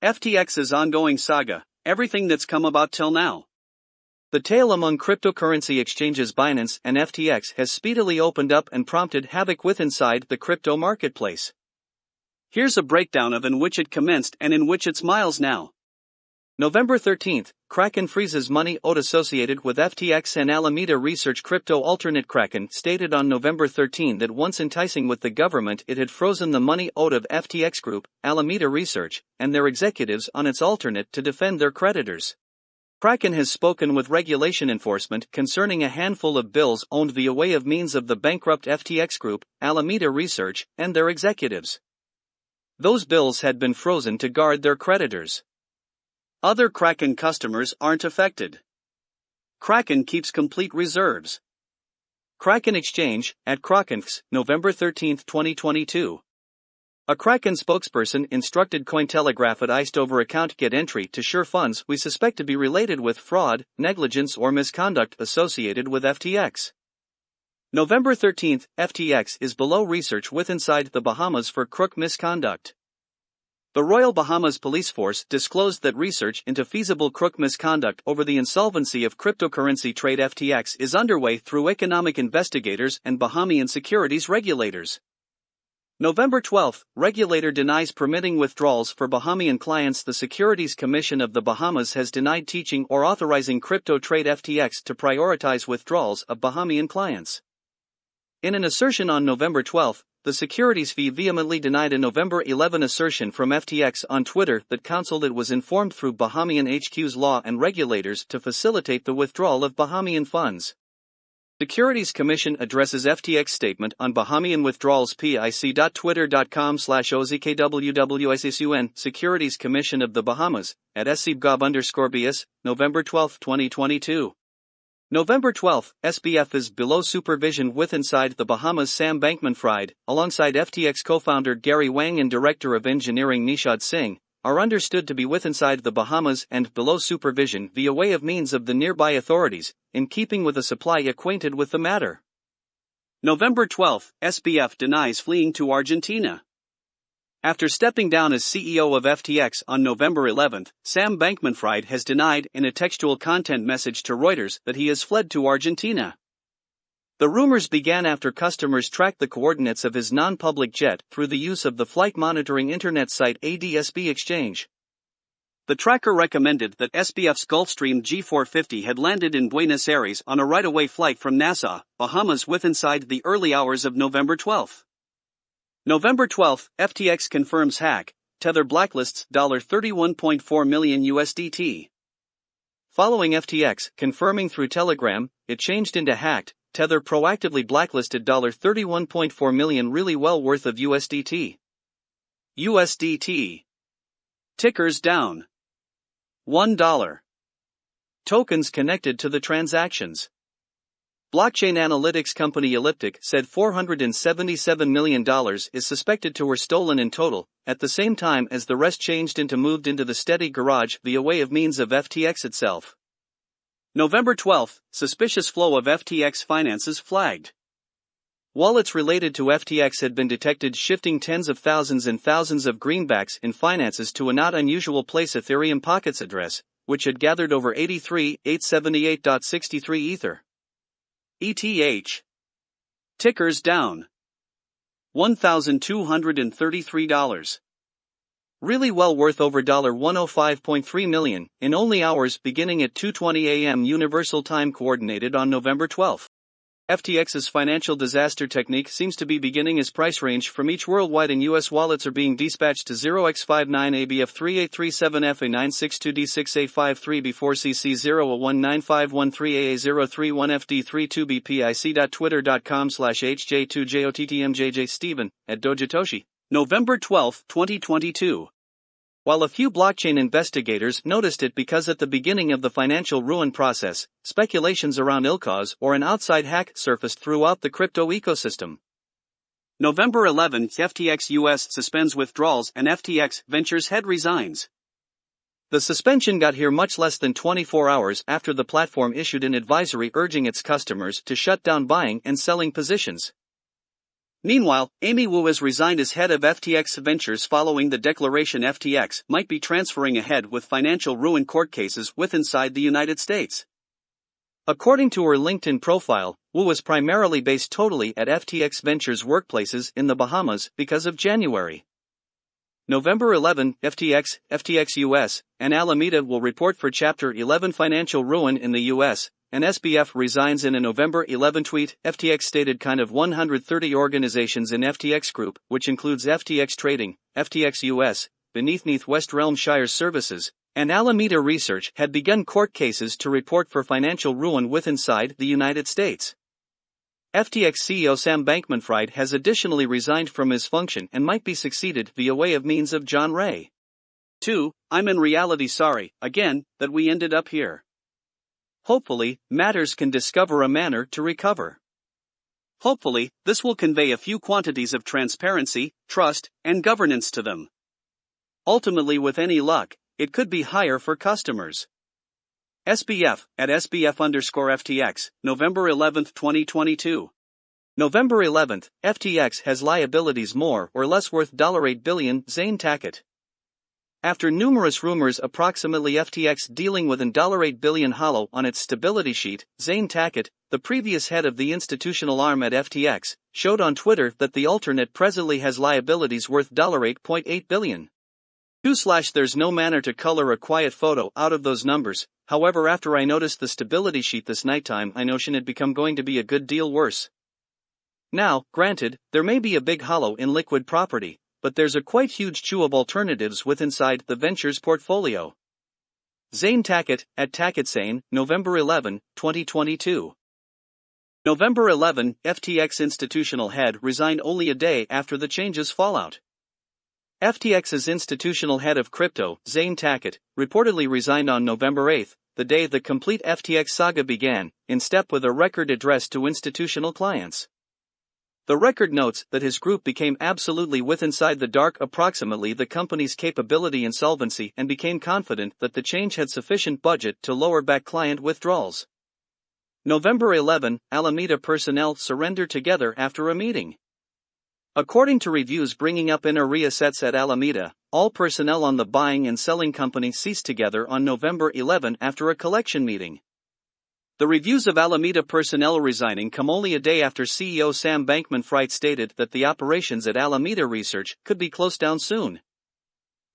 FTX's ongoing saga, everything that's come about till now. The tale among cryptocurrency exchanges Binance and FTX has speedily opened up and prompted havoc inside the crypto marketplace. Here's a breakdown of in which it commenced and in which it's miles now. November 13th, Kraken freezes money owed associated with FTX and Alameda Research. Crypto alternate Kraken stated on November 13 that once enticing with the government, it had frozen the money owed of FTX Group, Alameda Research, and their executives on its alternate to defend their creditors. Kraken has spoken with regulation enforcement concerning a handful of bills owned via way of means of the bankrupt FTX Group, Alameda Research, and their executives. Those bills had been frozen to guard their creditors. Other Kraken customers aren't affected. Kraken keeps complete reserves. Kraken Exchange, at Kraken's, November 13, 2022. A Kraken spokesperson instructed Cointelegraph at iced over account get entry to sure funds we suspect to be related with fraud, negligence or misconduct associated with FTX. November 13, FTX is below research with inside the Bahamas for crook misconduct. The Royal Bahamas Police Force disclosed that research into feasible crook misconduct over the insolvency of cryptocurrency trade FTX is underway through economic investigators and Bahamian securities regulators. November 12, regulator denies permitting withdrawals for Bahamian clients. The Securities Commission of the Bahamas has denied teaching or authorizing crypto trade FTX to prioritize withdrawals of Bahamian clients. In an assertion on November 12, the securities fee vehemently denied a November 11 assertion from FTX on Twitter that counseled it was informed through Bahamian HQ's law and regulators to facilitate the withdrawal of Bahamian funds. Securities Commission addresses FTX statement on Bahamian withdrawals. pic.twitter.com/ozkwwicsun Securities Commission of the Bahamas, at scbgov_bs, November 12, 2022. November 12, SBF is below supervision with inside the Bahamas. Sam Bankman-Fried, alongside FTX co-founder Gary Wang and Director of Engineering Nishad Singh, are understood to be with inside the Bahamas and below supervision via way of means of the nearby authorities, in keeping with a supply acquainted with the matter. November 12, SBF denies fleeing to Argentina. After stepping down as CEO of FTX on November 11, Sam Bankman-Fried has denied in a textual content message to Reuters that he has fled to Argentina. The rumors began after customers tracked the coordinates of his non-public jet through the use of the flight monitoring internet site ADSB Exchange. The tracker recommended that SBF's Gulfstream G450 had landed in Buenos Aires on a right-of-way flight from Nassau, Bahamas with inside the early hours of November 12. November 12, FTX confirms hack, Tether blacklists $31.4 million USDT. Following FTX confirming through Telegram, it changed into hacked, Tether proactively blacklisted $31.4 million really well worth of USDT. USDT. Tickers down. $1. Tokens connected to the transactions. Blockchain analytics company Elliptic said $477 million is suspected to were stolen in total, at the same time as the rest changed into moved into the steady garage via way of means of FTX itself. November 12, suspicious flow of FTX finances flagged. Wallets related to FTX had been detected shifting tens of thousands and thousands of greenbacks in finances to a not unusual place Ethereum Pockets address, which had gathered over 83,878.63 Ether. ETH. Tickers down. $1,233. Really well worth over $105.3 million in only hours beginning at 2:20 a.m. Universal Time coordinated on November 12. FTX's financial disaster technique seems to be beginning as price range from each worldwide and US wallets are being dispatched to 0x59AB of 3837F962D6A53before CC0019513AA031FD32BP. At Dojitoshi. November 12, 2022. While a few blockchain investigators noticed it because at the beginning of the financial ruin process, speculations around ill cause or an outside hack surfaced throughout the crypto ecosystem. November 11, FTX US suspends withdrawals and FTX Ventures head resigns. The suspension got here much less than 24 hours after the platform issued an advisory urging its customers to shut down buying and selling positions. Meanwhile, Amy Wu has resigned as head of FTX Ventures following the declaration FTX might be transferring ahead with financial ruin court cases with inside the United States. According to her LinkedIn profile, Wu was primarily based totally at FTX Ventures workplaces in the Bahamas because of January. November 11, FTX US, and Alameda will report for Chapter 11 financial ruin in the US, and SBF resigns in a November 11 tweet. FTX stated kind of 130 organizations in FTX Group, which includes FTX Trading, FTX US, beneath West Realm Shire Services, and Alameda Research had begun court cases to report for financial ruin with inside the United States. FTX CEO Sam Bankman-Fried has additionally resigned from his function and might be succeeded via way of means of John Ray. 2. I'm in reality sorry, again, that we ended up here. Hopefully, matters can discover a manner to recover. Hopefully, this will convey a few quantities of transparency, trust, and governance to them. Ultimately, with any luck, it could be higher for customers. SBF, at SBF_FTX, November 11, 2022. November 11, FTX has liabilities more or less worth $8 billion, Zane Tackett. After numerous rumors approximately FTX dealing with an $8 billion hollow on its stability sheet, Zane Tackett, the previous head of the institutional arm at FTX, showed on Twitter that the alternate presently has liabilities worth $8.8 billion. 2. There's no manner to color a quiet photo out of those numbers. However, after I noticed the stability sheet this nighttime, I notion it become going to be a good deal worse. Now, granted, there may be a big hollow in liquid property, but there's a quite huge chew of alternatives with inside the ventures portfolio. Zane Tackett, at TackettZane, November 11, 2022. November 11, FTX institutional head resigned only a day after the changes fallout. FTX's institutional head of crypto, Zane Tackett, reportedly resigned on November 8, the day the complete FTX saga began, in step with a record address to institutional clients. The record notes that his group became absolutely inside the dark approximately the company's capability and solvency and became confident that the change had sufficient budget to lower back client withdrawals. November 11, Alameda personnel surrendered together after a meeting. According to reviews bringing up inner reassets at Alameda, all personnel on the buying and selling company ceased together on November 11 after a collection meeting. The reviews of Alameda personnel resigning come only a day after CEO Sam Bankman-Fried stated that the operations at Alameda Research could be closed down soon.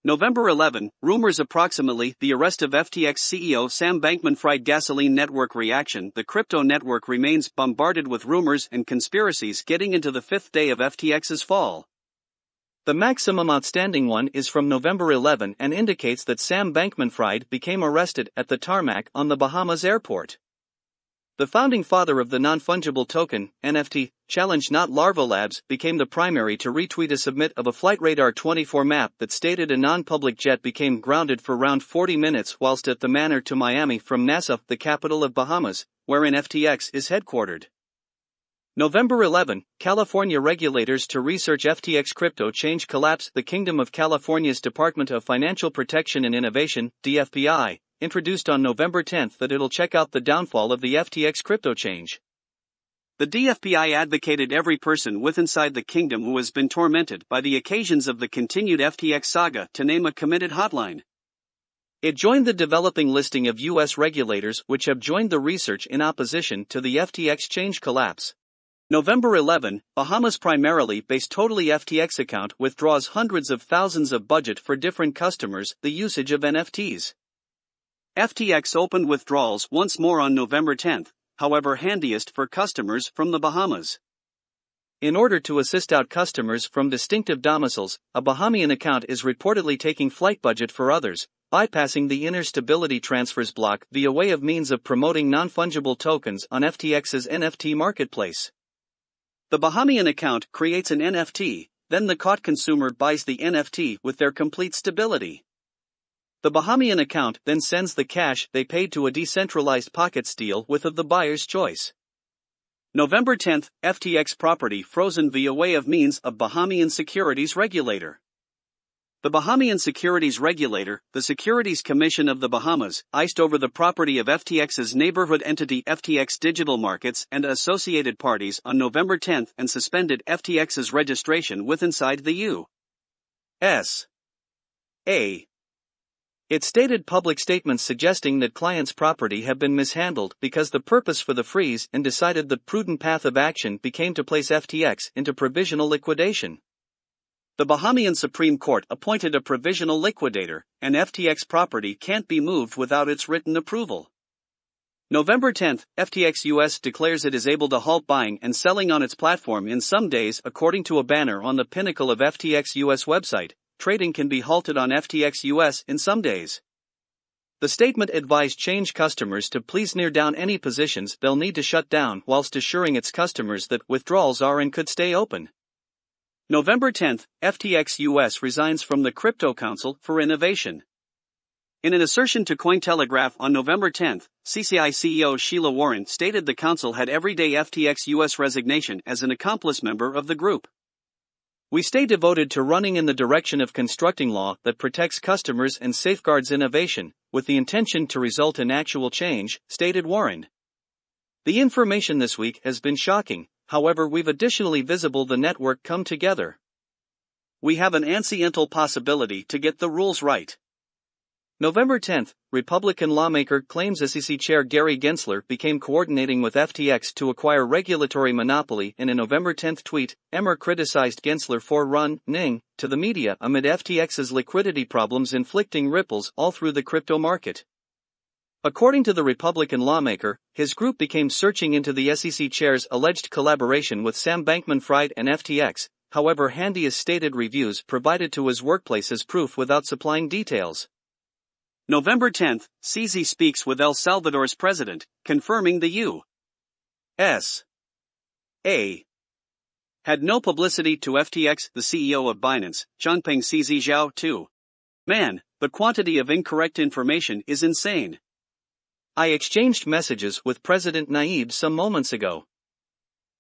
November 11, rumors approximately the arrest of FTX CEO Sam Bankman-Fried gasoline network reaction. The crypto network remains bombarded with rumors and conspiracies getting into the fifth day of FTX's fall. The maximum outstanding one is from November 11 and indicates that Sam Bankman-Fried became arrested at the tarmac on the Bahamas airport. The founding father of the non-fungible token, NFT, challenge Not Larva Labs became the primary to retweet a submit of a Flight Radar 24 map that stated a non-public jet became grounded for around 40 minutes whilst at the Manor to Miami from Nassau, the capital of Bahamas, wherein FTX is headquartered. November 11, California regulators to research FTX crypto change collapse. The Kingdom of California's Department of Financial Protection and Innovation, DFPI, introduced on November 10 that it'll check out the downfall of the FTX crypto change. The DFPI advocated every person inside the kingdom who has been tormented by the occasions of the continued FTX saga to name a committed hotline. It joined the developing listing of U.S. regulators which have joined the research in opposition to the FTX change collapse. November 11, Bahamas primarily based totally FTX account withdraws hundreds of thousands of budget for different customers, the usage of NFTs. FTX opened withdrawals once more on November 10, however handiest for customers from the Bahamas. In order to assist out customers from distinctive domiciles, a Bahamian account is reportedly taking flight budget for others, bypassing the inner stability transfers block via way of means of promoting non-fungible tokens on FTX's NFT marketplace. The Bahamian account creates an NFT, then the caught consumer buys the NFT with their complete stability. The Bahamian account then sends the cash they paid to a decentralized pockets deal with of the buyer's choice. November 10, FTX property frozen via way of means of Bahamian securities regulator. The Bahamian securities regulator, the Securities Commission of the Bahamas, iced over the property of FTX's neighborhood entity FTX Digital Markets and associated parties on November 10 and suspended FTX's registration with inside the U.S. It stated public statements suggesting that clients' property have been mishandled because the purpose for the freeze and decided the prudent path of action became to place FTX into provisional liquidation. The Bahamian Supreme Court appointed a provisional liquidator, and FTX property can't be moved without its written approval. November 10, FTX US declares it is able to halt buying and selling on its platform in some days according to a banner on the pinnacle of FTX US website. Trading can be halted on FTX US in some days. The statement advised change customers to please near down any positions they'll need to shut down whilst assuring its customers that withdrawals are and could stay open. November 10, FTX US resigns from the Crypto Council for Innovation. In an assertion to Cointelegraph on November 10, CCI CEO Sheila Warren stated the council had everyday FTX US resignation as an accomplice member of the group. We stay devoted to running in the direction of constructing law that protects customers and safeguards innovation, with the intention to result in actual change, stated Warren. The information this week has been shocking, however we've additionally visible the network come together. We have an anciental possibility to get the rules right. November 10, Republican lawmaker claims SEC Chair Gary Gensler became coordinating with FTX to acquire regulatory monopoly. In a November 10 tweet, Emmer criticized Gensler for running to the media amid FTX's liquidity problems inflicting ripples all through the crypto market. According to the Republican lawmaker, his group became searching into the SEC chair's alleged collaboration with Sam Bankman-Fried and FTX, however handy as stated reviews provided to his workplace as proof without supplying details. November 10, CZ speaks with El Salvador's president, confirming the U.S. had no publicity to FTX. The CEO of Binance, Changpeng CZ Zhao, too. Man, the quantity of incorrect information is insane. I exchanged messages with President Naib some moments ago.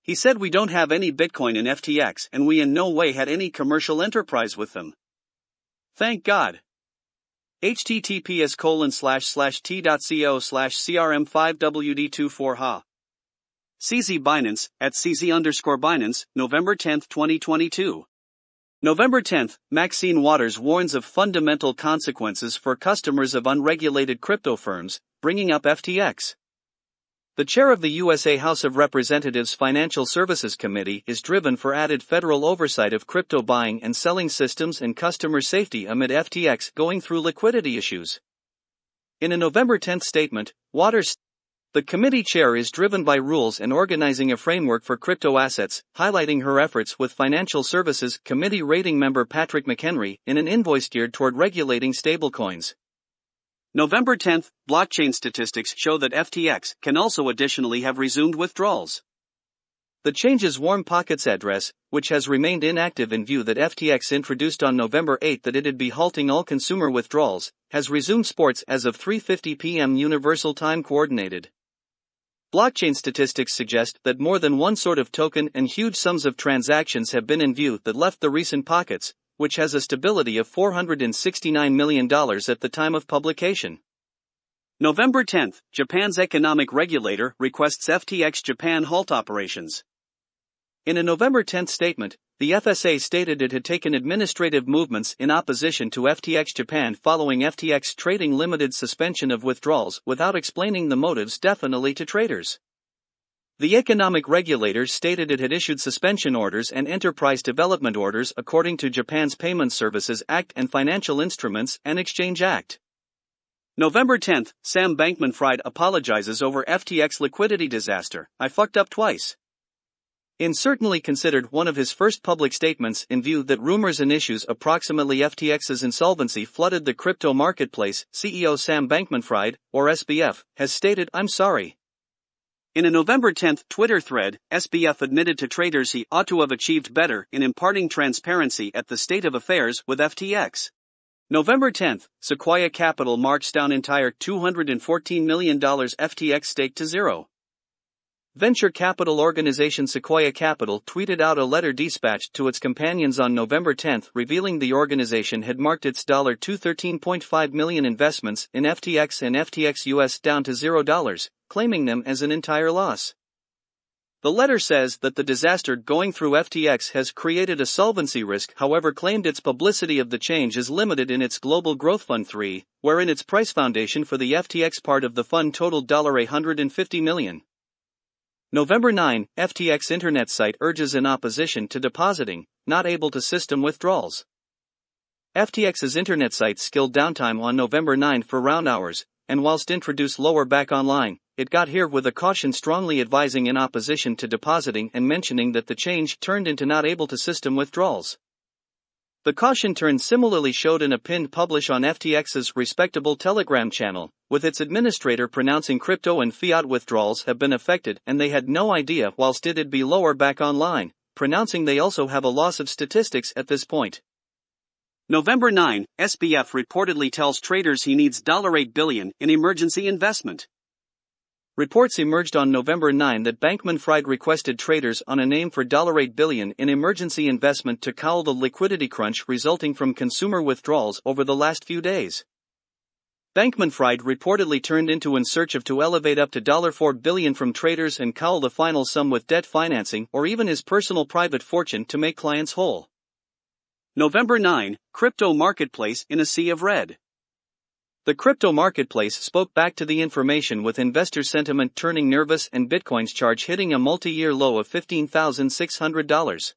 He said we don't have any Bitcoin in FTX and we in no way had any commercial enterprise with them. Thank God. https://t.co/crm5wd24ha. CZ Binance, at CZ_Binance, November 10, 2022. November 10, Maxine Waters warns of fundamental consequences for customers of unregulated crypto firms, bringing up FTX. The chair of the USA House of Representatives Financial Services Committee is driven for added federal oversight of crypto buying and selling systems and customer safety amid FTX going through liquidity issues. In a November 10 statement, Waters, the committee chair is driven by rules and organizing a framework for crypto assets, highlighting her efforts with Financial Services Committee rating member Patrick McHenry in an invoice geared toward regulating stablecoins. November 10, blockchain statistics show that FTX can also additionally have resumed withdrawals. The change's Warm Pockets address, which has remained inactive in view that FTX introduced on November 8 that it'd be halting all consumer withdrawals, has resumed sports as of 3:50 p.m. Universal Time Coordinated. Blockchain statistics suggest that more than one sort of token and huge sums of transactions have been in view that left the recent pockets, which has a stability of $469 million at the time of publication. November 10, Japan's economic regulator requests FTX Japan halt operations. In a November 10 statement, the FSA stated it had taken administrative movements in opposition to FTX Japan following FTX Trading Limited's suspension of withdrawals without explaining the motives definitely to traders. The economic regulator stated it had issued suspension orders and enterprise development orders according to Japan's Payment Services Act and Financial Instruments and Exchange Act. November 10, Sam Bankman-Fried apologizes over FTX liquidity disaster. I fucked up twice. In certainly considered one of his first public statements in view that rumors and issues approximately FTX's insolvency flooded the crypto marketplace, CEO Sam Bankman-Fried, or SBF, has stated, "I'm sorry." In a November 10 Twitter thread, SBF admitted to traders he ought to have achieved better in imparting transparency at the state of affairs with FTX. November 10, Sequoia Capital marks down entire $214 million FTX stake to zero. Venture capital organization Sequoia Capital tweeted out a letter dispatched to its companions on November 10 revealing the organization had marked its $213.5 million investments in FTX and FTX US down to $0, claiming them as an entire loss. The letter says that the disaster going through FTX has created a solvency risk, however claimed its publicity of the change is limited in its Global Growth Fund 3, wherein its price foundation for the FTX part of the fund totaled $150 million. November 9, FTX internet site urges in opposition to depositing, not able to system withdrawals. FTX's internet site skilled downtime on November 9 for round hours, and whilst introduced lower back online, it got here with a caution strongly advising in opposition to depositing and mentioning that the change turned into not able to system withdrawals. The caution turn similarly showed in a pinned publish on FTX's respectable Telegram channel, with its administrator pronouncing crypto and fiat withdrawals have been affected and they had no idea whilst it'd be lower back online, pronouncing they also have a loss of statistics at this point. November 9, SBF reportedly tells traders he needs $8 billion in emergency investment. Reports emerged on November 9 that Bankman-Fried requested traders on a name for $8 billion in emergency investment to cowl the liquidity crunch resulting from consumer withdrawals over the last few days. Bankman-Fried reportedly turned into in search of to elevate up to $4 billion from traders and cowl the final sum with debt financing or even his personal private fortune to make clients whole. November 9, crypto marketplace in a sea of red. The crypto marketplace spoke back to the information with investor sentiment turning nervous and Bitcoin's charge hitting a multi-year low of $15,600.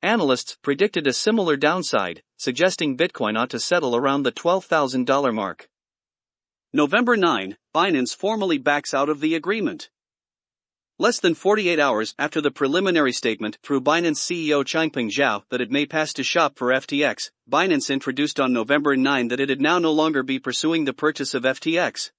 Analysts predicted a similar downside, suggesting Bitcoin ought to settle around the $12,000 mark. November 9, Binance formally backs out of the agreement. Less than 48 hours after the preliminary statement through Binance CEO Changpeng Zhao that it may pass to shop for FTX, Binance introduced on November 9 that it would now no longer be pursuing the purchase of FTX.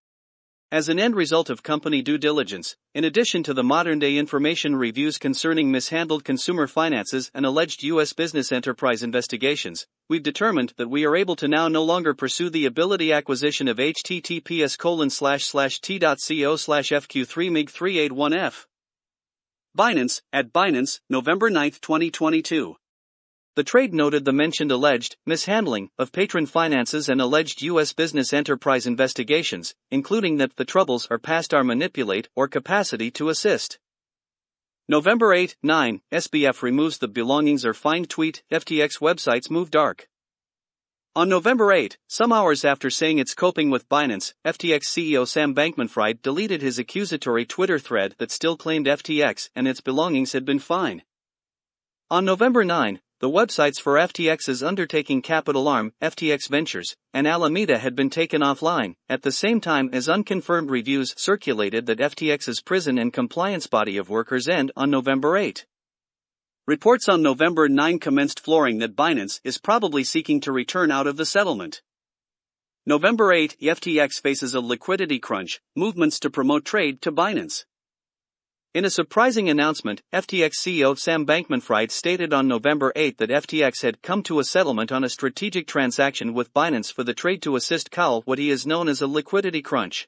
As an end result of company due diligence, in addition to the modern-day information reviews concerning mishandled consumer finances and alleged U.S. business enterprise investigations, we've determined that we are able to now no longer pursue the ability acquisition of https://t.co/fq3mig381f. Binance, at Binance, November 9, 2022. The trade noted the mentioned alleged mishandling of patron finances and alleged U.S. business enterprise investigations, including that the troubles are past our manipulate or capacity to assist. November 8, 9, SBF removes the belongings or find tweet, FTX websites move dark. On November 8, some hours after saying it's coping with Binance, FTX CEO Sam Bankman-Fried deleted his accusatory Twitter thread that still claimed FTX and its belongings had been fine. On November 9, the websites for FTX's undertaking capital arm, FTX Ventures, and Alameda had been taken offline, at the same time as unconfirmed reviews circulated that FTX's prison and compliance body of workers end on November 8. Reports on November 9 commenced flooring that Binance is probably seeking to return out of the settlement. November 8, FTX faces a liquidity crunch, movements to promote trade to Binance. In a surprising announcement, FTX CEO Sam Bankman-Fried stated on November 8 that FTX had come to a settlement on a strategic transaction with Binance for the trade to assist cowl what he has known as a liquidity crunch.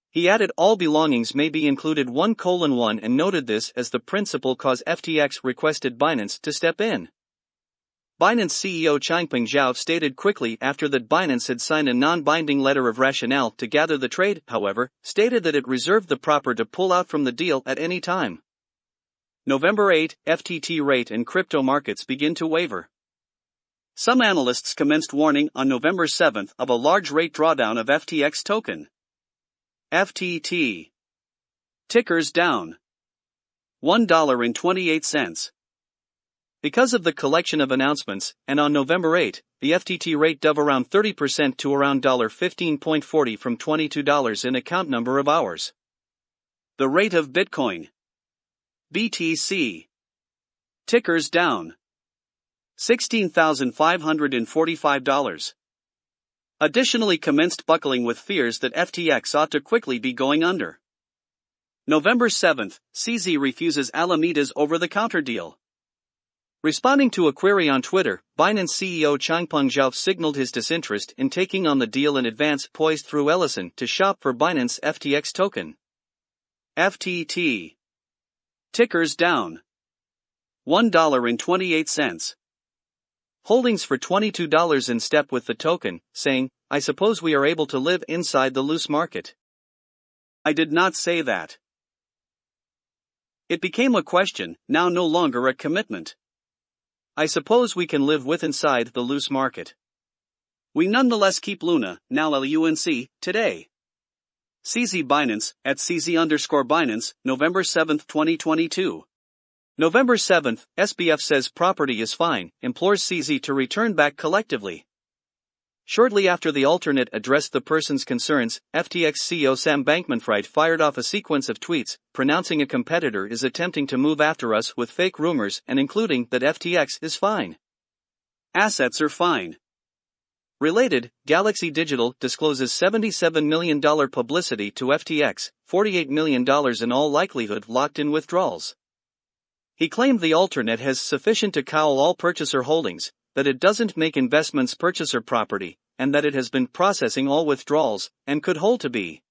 He added all belongings may be included 1:1 and noted this as the principal cause FTX requested Binance to step in. Binance CEO Changpeng Zhao stated quickly after that Binance had signed a non-binding letter of rationale to gather the trade, however, stated that it reserved the proper to pull out from the deal at any time. November 8, FTT rate and crypto markets begin to waver. Some analysts commenced warning on November 7 of a large rate drawdown of FTX token. FTT. Tickers down. $1.28. Because of the collection of announcements, and on November 8, the FTT rate dove around 30% to around $15.40 from $22 in account number of hours. The rate of Bitcoin. BTC. Tickers down. $16,545. Additionally commenced buckling with fears that FTX ought to quickly be going under. November 7, CZ refuses Alameda's over-the-counter deal. Responding to a query on Twitter, Binance CEO Changpeng Zhao signaled his disinterest in taking on the deal in advance, poised through Ellison to shop for Binance FTX token. FTT. Tickers down. $1.28. Holdings for $22 in step with the token, saying, "I suppose we are able to live inside the loose market." I did not say that. It became a question, now no longer a commitment. I suppose we can live with inside the loose market. We nonetheless keep Luna, now LUNC, today. CZ Binance, at CZ_Binance, November 7, 2022. November 7, SBF says property is fine, implores CZ to return back collectively. Shortly after the alternate addressed the person's concerns, FTX CEO Sam Bankman-Fried fired off a sequence of tweets, pronouncing a competitor is attempting to move after us with fake rumors and including that FTX is fine. Assets are fine. Related, Galaxy Digital discloses $77 million publicity to FTX, $48 million in all likelihood locked in withdrawals. He claimed the alternate has sufficient to cowl all purchaser holdings, that it doesn't make investments purchaser property, and that it has been processing all withdrawals, and could hold to be.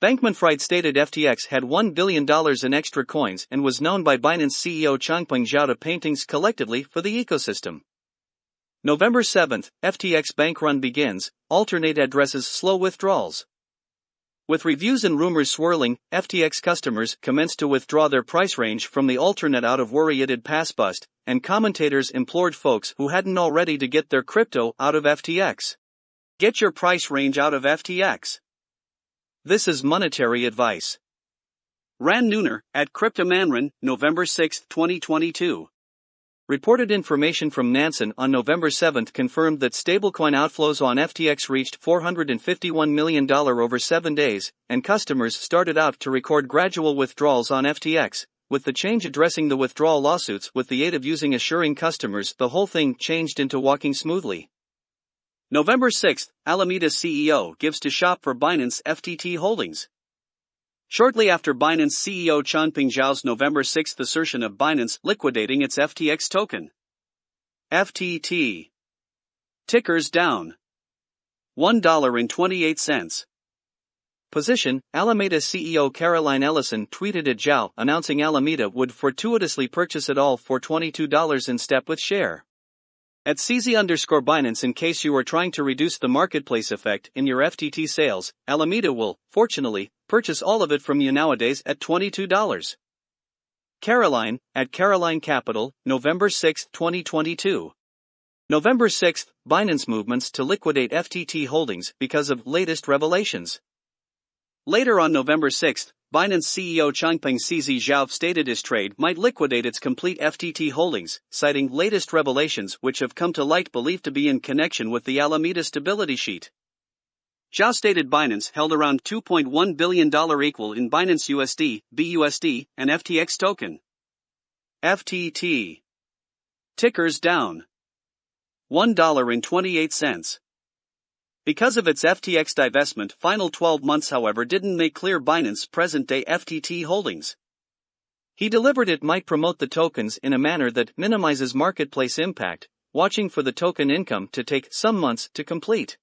Bankman-Fried stated FTX had $1 billion in extra coins and was known by Binance CEO Changpeng Zhao to paintings collectively for the ecosystem. November 7, FTX bank run begins, alternate addresses slow withdrawals. With reviews and rumors swirling, FTX customers commenced to withdraw their price range from the alternate out of worry it'd pass bust, and commentators implored folks who hadn't already to get their crypto out of FTX. Get your price range out of FTX. This is monetary advice. Ran Nooner, at CryptoManRan, November 6, 2022. Reported information from NextIn on November 7 confirmed that stablecoin outflows on FTX reached $451 million over 7 days, and customers started out to record gradual withdrawals on FTX, with the change addressing the withdrawal lawsuits with the aid of using assuring customers. The whole thing changed into walking smoothly. November 6, Alameda CEO gives to shop for Binance FTT holdings. Shortly after Binance CEO Changpeng Zhao's November 6 assertion of Binance liquidating its FTX token. FTT. Tickers down. $1.28. Position, Alameda CEO Caroline Ellison tweeted at Zhao announcing Alameda would fortuitously purchase it all for $22 in step with share. At CZ_Binance, in case you are trying to reduce the marketplace effect in your FTT sales, Alameda will, fortunately, purchase all of it from you nowadays at $22. Caroline, at Caroline Capital, November 6, 2022. November 6, Binance movements to liquidate FTT holdings because of latest revelations. Later on November 6, Binance CEO Changpeng Zhao stated his trade might liquidate its complete FTT holdings, citing latest revelations which have come to light believed to be in connection with the Alameda stability sheet. Zhao stated Binance held around $2.1 billion equal in Binance USD, BUSD, and FTX token. FTT. Tickers down. $1.28. Because of its FTX divestment, final 12 months however didn't make clear Binance's present-day FTT holdings. He delivered it might promote the tokens in a manner that minimizes marketplace impact, watching for the token income to take some months to complete.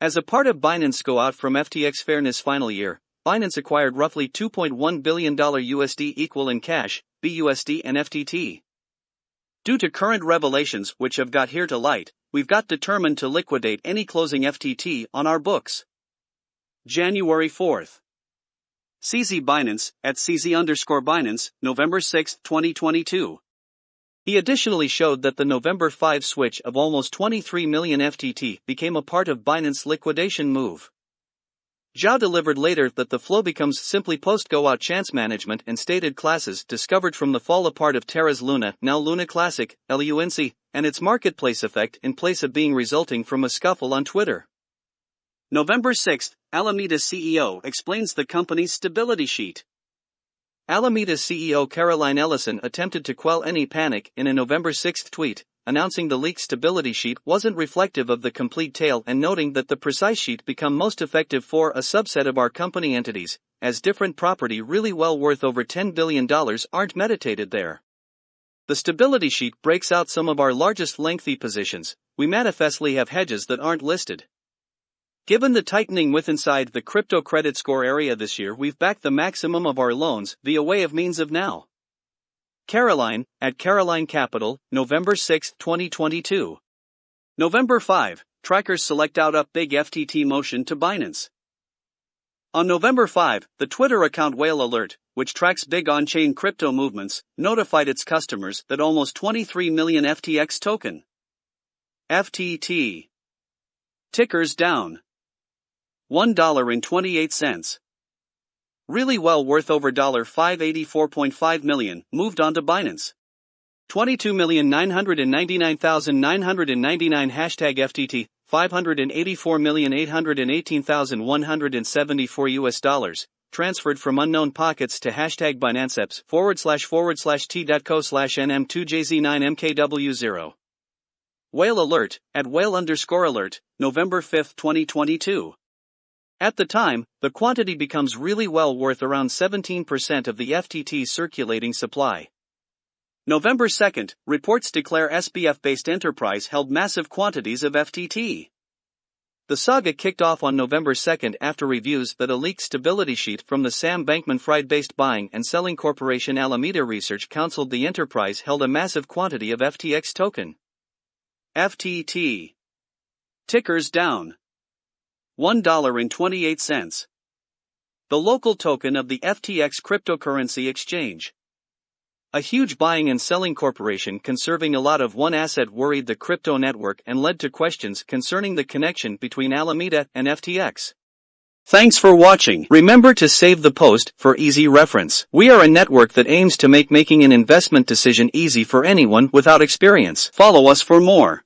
As a part of Binance go out from FTX fairness final year, Binance acquired roughly $2.1 billion USD equal in cash, BUSD and FTT. Due to current revelations which have got here to light, we've got determined to liquidate any closing FTT on our books. January 4. CZ Binance, at CZ_Binance, November 6, 2022. He additionally showed that the November 5 switch of almost 23 million FTT became a part of Binance's liquidation move. Zhao delivered later that the flow becomes simply post-go-out chance management and stated classes discovered from the fall apart of Terra's Luna, now Luna Classic, LUNC, and its marketplace effect in place of being resulting from a scuffle on Twitter. November 6, Alameda CEO explains the company's stability sheet. Alameda CEO Caroline Ellison attempted to quell any panic in a November 6 tweet, announcing the leaked stability sheet wasn't reflective of the complete tale and noting that the precise sheet become most effective for a subset of our company entities, as different property really well worth over $10 billion aren't metadataed there. The stability sheet breaks out some of our largest lengthy positions. We manifestly have hedges that aren't listed. Given the tightening with inside the crypto credit score area this year, we've backed the maximum of our loans via way of means of now. Caroline, at Caroline Capital, November 6, 2022. November 5, trackers select out up big FTT motion to Binance. On November 5, the Twitter account Whale Alert, which tracks big on-chain crypto movements, notified its customers that almost 23 million FTX token FTT tickers down $1.28. Really well worth over $584.5 million, moved on to Binance. 22,999,999 #FTT, 584,818,174 US dollars, transferred from unknown pockets to #BinanceEps //t.co/nm2jz9mkw0. Whale Alert, at Whale_Alert, November 5, 2022. At the time, the quantity becomes really well worth around 17% of the FTT circulating supply. November 2, reports declare SBF-based enterprise held massive quantities of FTT. The saga kicked off on November 2 after reviews that a leaked stability sheet from the Sam Bankman-Fried-based buying and selling corporation Alameda Research counseled the enterprise held a massive quantity of FTX token FTT tickers down $1.28. The local token of the FTX cryptocurrency exchange. A huge buying and selling corporation conserving a lot of one asset worried the crypto network and led to questions concerning the connection between Alameda and FTX. Thanks for watching. Remember to save the post for easy reference. We are a network that aims to make making an investment decision easy for anyone without experience. Follow us for more.